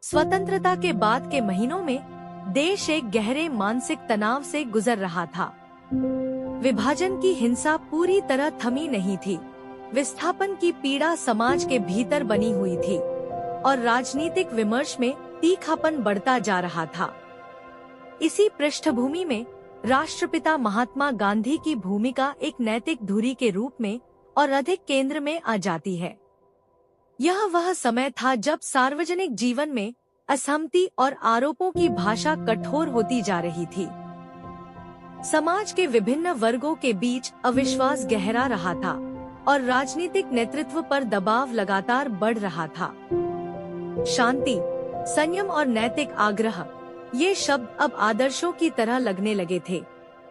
स्वतंत्रता के बाद के महीनों में देश एक गहरे मानसिक तनाव से गुजर रहा था। विभाजन की हिंसा पूरी तरह थमी नहीं थी, विस्थापन की पीड़ा समाज के भीतर बनी हुई थी और राजनीतिक विमर्श में तीखापन बढ़ता जा रहा था। इसी पृष्ठभूमि में राष्ट्रपिता महात्मा गांधी की भूमिका एक नैतिक धुरी के रूप में और अधिक केंद्र में आ जाती है। यह वह समय था जब सार्वजनिक जीवन में असहमति और आरोपों की भाषा कठोर होती जा रही थी। समाज के विभिन्न वर्गों के बीच अविश्वास गहरा रहा था और राजनीतिक नेतृत्व पर दबाव लगातार बढ़ रहा था। शांति, संयम और नैतिक आग्रह, ये शब्द अब आदर्शों की तरह लगने लगे थे,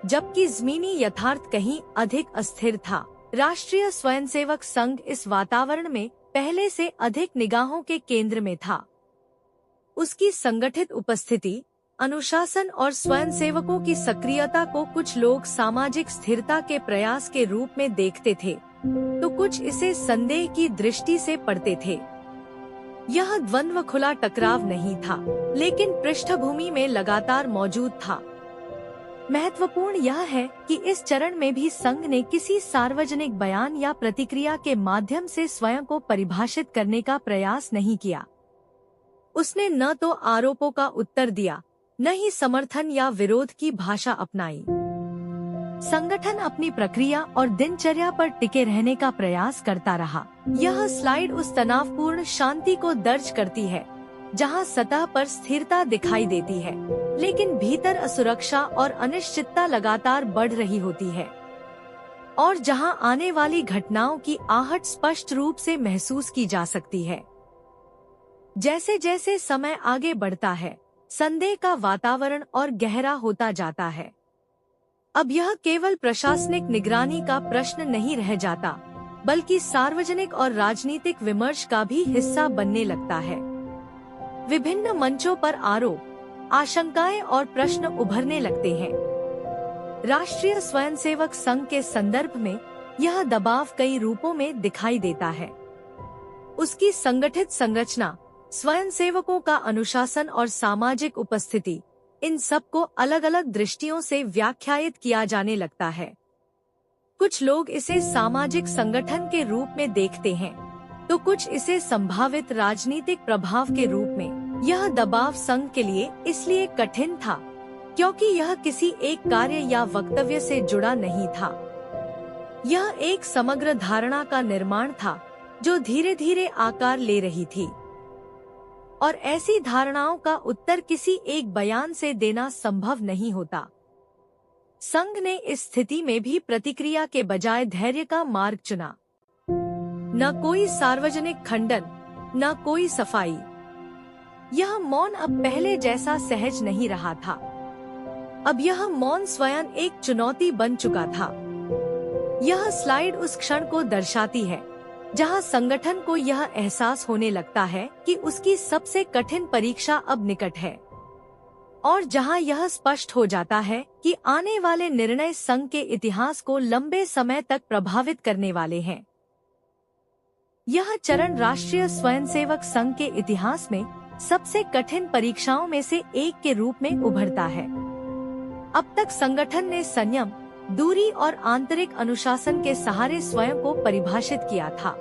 जबकि ज़मीनी यथार्थ कहीं अधिक अस्थिर था। राष्ट्रीय स्वयंसेवक संघ इस वातावरण में पहले से अधिक निगाहों के केंद्र में था। उसकी संगठित उपस्थिति, अनुशासन और स्वयंसेवकों की सक्रियता को कुछ लोग सामाजिक स्थिरता के प्रयास के रूप में देखते थे, तो कुछ इसे संदेह की दृष्टि से पढ़ते थे। यह द्वंद्व खुला टकराव नहीं था, लेकिन पृष्ठभूमि में लगातार मौजूद था। महत्वपूर्ण यह है कि इस चरण में भी संघ ने किसी सार्वजनिक बयान या प्रतिक्रिया के माध्यम से स्वयं को परिभाषित करने का प्रयास नहीं किया। उसने न तो आरोपों का उत्तर दिया, न ही समर्थन या विरोध की भाषा अपनाई। संगठन अपनी प्रक्रिया और दिनचर्या पर टिके रहने का प्रयास करता रहा। यह स्लाइड उस तनावपूर्ण शांति को दर्ज करती है जहां सतह पर स्थिरता दिखाई देती है, लेकिन भीतर असुरक्षा और अनिश्चितता लगातार बढ़ रही होती है, और जहां आने वाली घटनाओं की आहट स्पष्ट रूप से महसूस की जा सकती है। जैसे जैसे समय आगे बढ़ता है, संदेह का वातावरण और गहरा होता जाता है। अब यह केवल प्रशासनिक निगरानी का प्रश्न नहीं रह जाता, बल्कि सार्वजनिक और राजनीतिक विमर्श का भी हिस्सा बनने लगता है। विभिन्न मंचों पर आरोप, आशंकाएं और प्रश्न उभरने लगते हैं। राष्ट्रीय स्वयंसेवक संघ के संदर्भ में यह दबाव कई रूपों में दिखाई देता है। उसकी संगठित संरचना, स्वयंसेवकों का अनुशासन और सामाजिक उपस्थिति, इन सब को अलग अलग दृष्टियों से व्याख्यायित किया जाने लगता है। कुछ लोग इसे सामाजिक संगठन के रूप में देखते हैं, तो कुछ इसे संभावित राजनीतिक प्रभाव के रूप में। यह दबाव संघ के लिए इसलिए कठिन था क्योंकि यह किसी एक कार्य या वक्तव्य से जुड़ा नहीं था। यह एक समग्र धारणा का निर्माण था जो धीरे धीरे आकार ले रही थी, और ऐसी धारणाओं का उत्तर किसी एक बयान से देना संभव नहीं होता। संघ ने इस स्थिति में भी प्रतिक्रिया के बजाय धैर्य का मार्ग चुना। न कोई सार्वजनिक खंडन, न कोई सफाई। यह मौन अब पहले जैसा सहज नहीं रहा था। अब यह मौन स्वयं एक चुनौती बन चुका था। यह स्लाइड उस क्षण को दर्शाती है जहां संगठन को यह एहसास होने लगता है कि उसकी सबसे कठिन परीक्षा अब निकट है, और जहां यह स्पष्ट हो जाता है कि आने वाले निर्णय संघ के इतिहास को लंबे समय तक प्रभावित करने वाले हैं। यह चरण राष्ट्रीय स्वयंसेवक संघ के इतिहास में सबसे कठिन परीक्षाओं में से एक के रूप में उभरता है। अब तक संगठन ने संयम, दूरी और आंतरिक अनुशासन के सहारे स्वयं को परिभाषित किया था,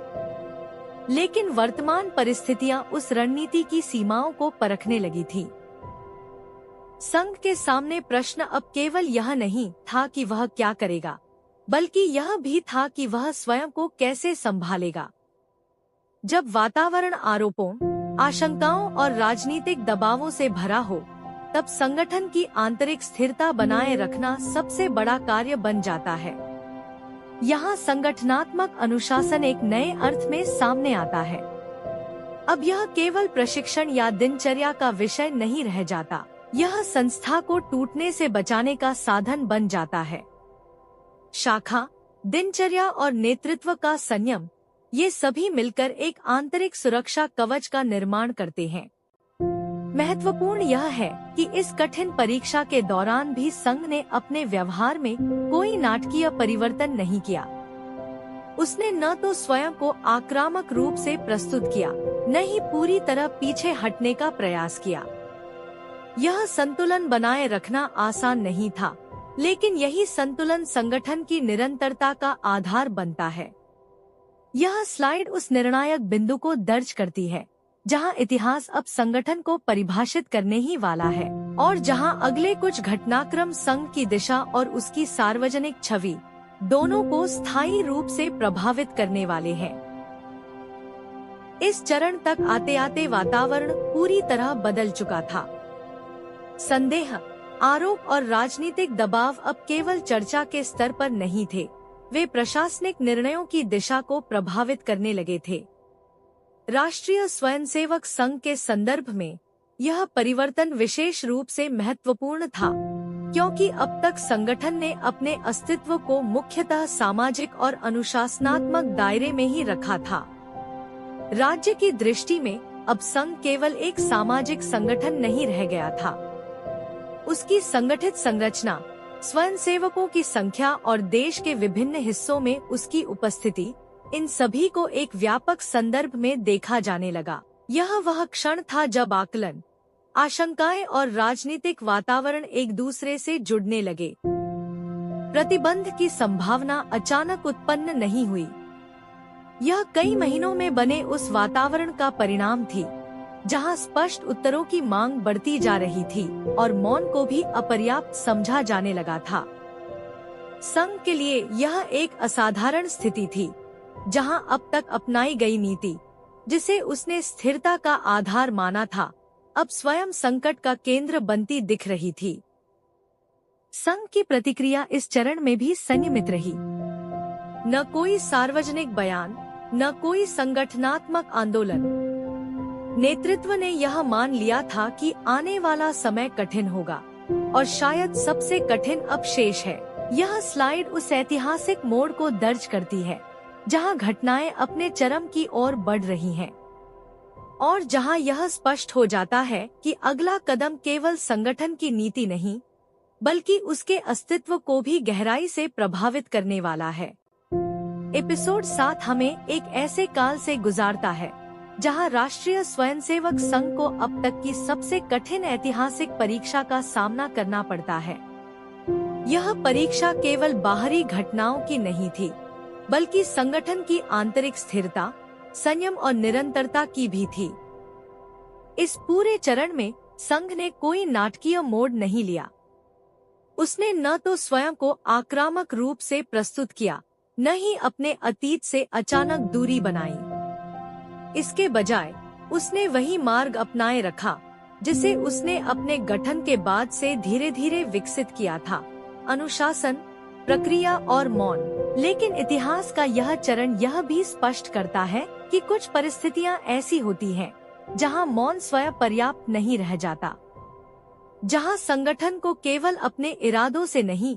लेकिन वर्तमान परिस्थितियां उस रणनीति की सीमाओं को परखने लगी थी। संघ के सामने प्रश्न अब केवल यह नहीं था कि वह क्या करेगा, बल्कि यह भी था कि वह स्वयं को कैसे संभालेगा। जब वातावरण आरोपों, आशंकाओं और राजनीतिक दबावों से भरा हो, तब संगठन की आंतरिक स्थिरता बनाए रखना सबसे बड़ा कार्य बन जाता है। यहाँ संगठनात्मक अनुशासन एक नए अर्थ में सामने आता है। अब यह केवल प्रशिक्षण या दिनचर्या का विषय नहीं रह जाता, यह संस्था को टूटने से बचाने का साधन बन जाता है। शाखा, दिनचर्या और नेतृत्व का संयम, ये सभी मिलकर एक आंतरिक सुरक्षा कवच का निर्माण करते हैं। महत्वपूर्ण यह है कि इस कठिन परीक्षा के दौरान भी संघ ने अपने व्यवहार में कोई नाटकीय परिवर्तन नहीं किया। उसने न तो स्वयं को आक्रामक रूप से प्रस्तुत किया, न ही पूरी तरह पीछे हटने का प्रयास किया। यह संतुलन बनाए रखना आसान नहीं था, लेकिन यही संतुलन संगठन की निरंतरता का आधार बनता है। यह स्लाइड उस निर्णायक बिंदु को दर्ज करती है जहां इतिहास अब संगठन को परिभाषित करने ही वाला है, और जहां अगले कुछ घटनाक्रम संघ की दिशा और उसकी सार्वजनिक छवि दोनों को स्थायी रूप से प्रभावित करने वाले हैं। इस चरण तक आते आते वातावरण पूरी तरह बदल चुका था। संदेह, आरोप और राजनीतिक दबाव अब केवल चर्चा के स्तर पर नहीं थे, वे प्रशासनिक निर्णयों की दिशा को प्रभावित करने लगे थे। राष्ट्रीय स्वयंसेवक संघ के संदर्भ में यह परिवर्तन विशेष रूप से महत्वपूर्ण था, क्योंकि अब तक संगठन ने अपने अस्तित्व को मुख्यतः सामाजिक और अनुशासनात्मक दायरे में ही रखा था। राज्य की दृष्टि में अब संघ केवल एक सामाजिक संगठन नहीं रह गया था। उसकी संगठित संरचना, स्वयंसेवकों की संख्या और देश के विभिन्न हिस्सों में उसकी उपस्थिति, इन सभी को एक व्यापक संदर्भ में देखा जाने लगा। यह वह क्षण था जब आकलन, आशंकाएं और राजनीतिक वातावरण एक दूसरे से जुड़ने लगे। प्रतिबंध की संभावना अचानक उत्पन्न नहीं हुई। यह कई महीनों में बने उस वातावरण का परिणाम थी जहां स्पष्ट उत्तरों की मांग बढ़ती जा रही थी और मौन को भी अपर्याप्त समझा जाने लगा था। संघ के लिए यह एक असाधारण स्थिति थी, जहां अब तक अपनाई गई नीति, जिसे उसने स्थिरता का आधार माना था, अब स्वयं संकट का केंद्र बनती दिख रही थी। संघ की प्रतिक्रिया इस चरण में भी संयमित रही। न कोई सार्वजनिक बयान, न कोई संगठनात्मक आंदोलन। नेतृत्व ने यह मान लिया था कि आने वाला समय कठिन होगा, और शायद सबसे कठिन अब शेष है। यह स्लाइड उस ऐतिहासिक मोड़ को दर्ज करती है जहां घटनाएं अपने चरम की ओर बढ़ रही हैं, और जहां यह स्पष्ट हो जाता है कि अगला कदम केवल संगठन की नीति नहीं, बल्कि उसके अस्तित्व को भी गहराई से प्रभावित करने वाला है। एपिसोड 7 हमें एक ऐसे काल से गुजारता है जहां राष्ट्रीय स्वयंसेवक संघ को अब तक की सबसे कठिन ऐतिहासिक परीक्षा का सामना करना पड़ता है। यह परीक्षा केवल बाहरी घटनाओं की नहीं थी, बल्कि संगठन की आंतरिक स्थिरता, संयम और निरंतरता की भी थी। इस पूरे चरण में संघ ने कोई नाटकीय मोड़ नहीं लिया। उसने न तो स्वयं को आक्रामक रूप से प्रस्तुत किया, न ही अपने अतीत से अचानक दूरी बनाई। इसके बजाय उसने वही मार्ग अपनाए रखा जिसे उसने अपने गठन के बाद से धीरे धीरे विकसित किया था: अनुशासन, प्रक्रिया और मौन। लेकिन इतिहास का यह चरण यह भी स्पष्ट करता है कि कुछ परिस्थितियां ऐसी होती हैं जहां मौन स्वयं पर्याप्त नहीं रह जाता, जहां संगठन को केवल अपने इरादों से नहीं,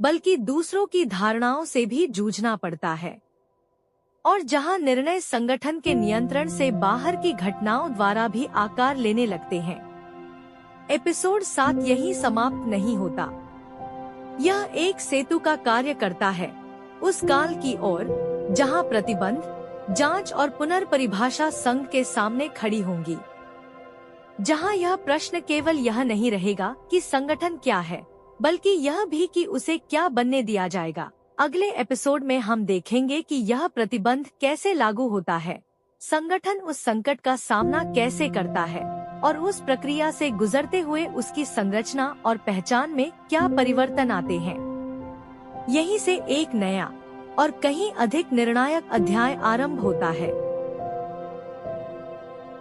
बल्कि दूसरों की धारणाओं से भी जूझना पड़ता है, और जहां निर्णय संगठन के नियंत्रण से बाहर की घटनाओं द्वारा भी आकार लेने लगते हैं। एपिसोड 7 यहीं समाप्त नहीं होता। यह एक सेतु का कार्य करता है उस काल की ओर जहां प्रतिबंध, जांच और पुनर्परिभाषा संघ के सामने खड़ी होंगी, जहां यह प्रश्न केवल यह नहीं रहेगा कि संगठन क्या है, बल्कि यह भी कि उसे क्या बनने दिया जाएगा। अगले एपिसोड में हम देखेंगे कि यह प्रतिबंध कैसे लागू होता है, संगठन उस संकट का सामना कैसे करता है, और उस प्रक्रिया से गुजरते हुए उसकी संरचना और पहचान में क्या परिवर्तन आते हैं। यहीं से एक नया और कहीं अधिक निर्णायक अध्याय आरंभ होता है।